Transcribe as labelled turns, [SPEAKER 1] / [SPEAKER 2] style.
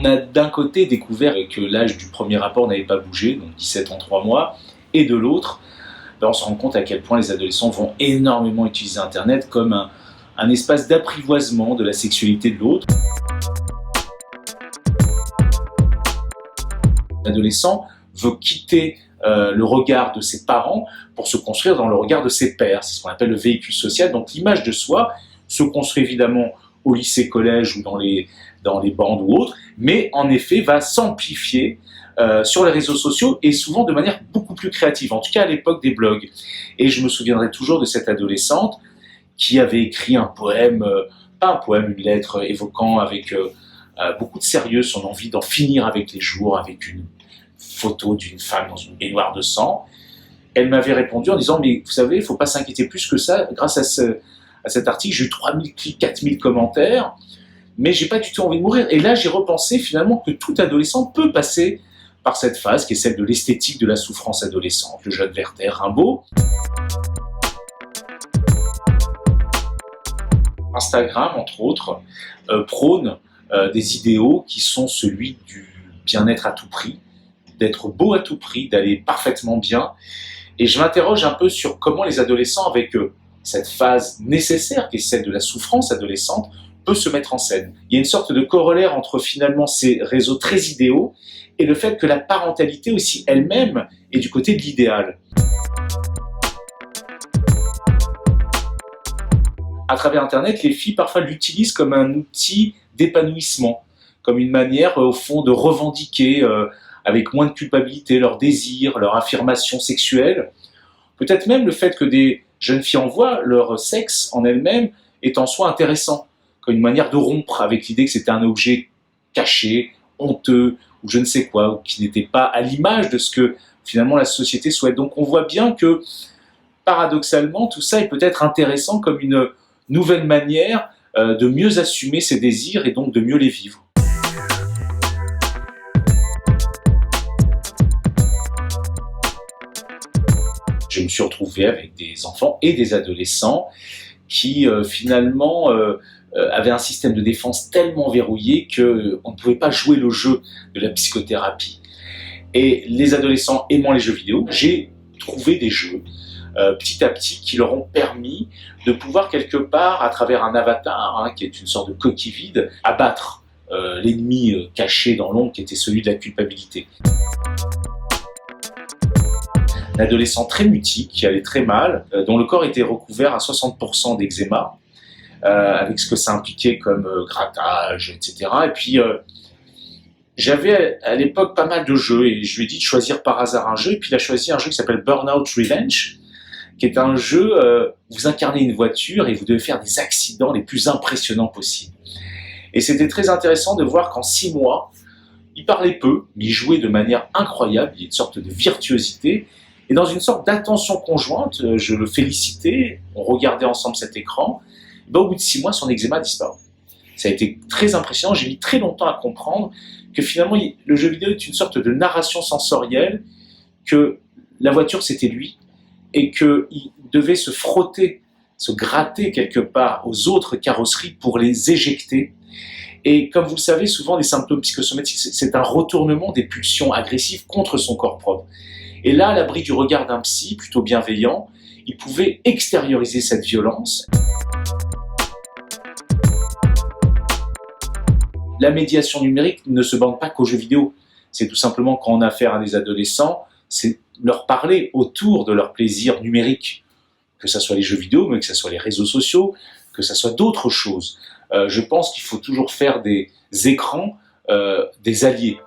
[SPEAKER 1] a d'un côté découvert que l'âge du premier rapport n'avait pas bougé, donc 17 ans 3 mois, et de l'autre, on se rend compte à quel point les adolescents vont énormément utiliser Internet comme un espace d'apprivoisement de la sexualité de l'autre. L'adolescent veut quitter le regard de ses parents pour se construire dans le regard de ses pairs. C'est ce qu'on appelle le véhicule social. Donc l'image de soi se construit évidemment au lycée, collège ou dans les bandes ou autres, mais en effet va s'amplifier sur les réseaux sociaux et souvent de manière beaucoup plus créative, en tout cas à l'époque des blogs. Et je me souviendrai toujours de cette adolescente qui avait écrit un poème, pas un poème, une lettre évoquant avec beaucoup de sérieux son envie d'en finir avec les jours, avec une photo d'une femme dans une baignoire de sang. Elle m'avait répondu en disant « Mais vous savez, il ne faut pas s'inquiéter plus que ça, grâce à cet article, j'ai eu 3000 clics, 4000 commentaires, mais j'ai pas du tout envie de mourir. » Et là, j'ai repensé finalement que tout adolescent peut passer par cette phase qui est celle de l'esthétique de la souffrance adolescente, le jeune Werther Rimbaud. Instagram, entre autres, prône des idéaux qui sont celui du bien-être à tout prix, d'être beau à tout prix, d'aller parfaitement bien. Et je m'interroge un peu sur comment les adolescents, avec cette phase nécessaire qui est celle de la souffrance adolescente, peut se mettre en scène. Il y a une sorte de corollaire entre finalement ces réseaux très idéaux et le fait que la parentalité aussi elle-même est du côté de l'idéal. À travers Internet, les filles parfois l'utilisent comme un outil d'épanouissement, comme une manière au fond de revendiquer avec moins de culpabilité leurs désirs, leur affirmation sexuelle. Peut-être même le fait que des jeunes filles envoient leur sexe en elles-mêmes est en soi intéressant, comme une manière de rompre avec l'idée que c'était un objet caché, honteux, ou je ne sais quoi, ou qui n'était pas à l'image de ce que finalement la société souhaite. Donc on voit bien que, paradoxalement, tout ça est peut-être intéressant comme une nouvelle manière de mieux assumer ses désirs et donc de mieux les vivre. Je me suis retrouvé avec des enfants et des adolescents qui finalement avaient un système de défense tellement verrouillé qu'on ne pouvait pas jouer le jeu de la psychothérapie. Et les adolescents aimant les jeux vidéo, j'ai trouvé des jeux petit à petit qui leur ont permis de pouvoir quelque part, à travers un avatar, qui est une sorte de coquille vide, abattre l'ennemi caché dans l'ombre qui était celui de la culpabilité. Un adolescent très mutique, qui allait très mal, dont le corps était recouvert à 60% d'eczéma, avec ce que ça impliquait comme grattage, etc. Et puis, j'avais à l'époque pas mal de jeux, et je lui ai dit de choisir par hasard un jeu, et puis il a choisi un jeu qui s'appelle Burnout Revenge, qui est un jeu où vous incarnez une voiture et vous devez faire des accidents les plus impressionnants possibles. Et c'était très intéressant de voir qu'en 6 mois, il parlait peu, mais il jouait de manière incroyable, il y a une sorte de virtuosité, et dans une sorte d'attention conjointe, je le félicitais, on regardait ensemble cet écran, et au bout de 6 mois, son eczéma a disparu. Ça a été très impressionnant, j'ai mis très longtemps à comprendre que finalement, le jeu vidéo est une sorte de narration sensorielle, que la voiture c'était lui, et qu'il devait se frotter, se gratter quelque part aux autres carrosseries pour les éjecter. Et comme vous le savez, souvent les symptômes psychosomatiques, c'est un retournement des pulsions agressives contre son corps propre. Et là, à l'abri du regard d'un psy, plutôt bienveillant, il pouvait extérioriser cette violence. La médiation numérique ne se borne pas qu'aux jeux vidéo. C'est tout simplement quand on a affaire à des adolescents, c'est leur parler autour de leur plaisir numérique, que ce soit les jeux vidéo, mais que ce soit les réseaux sociaux, que ce soit d'autres choses. Je pense qu'il faut toujours faire des écrans des alliés.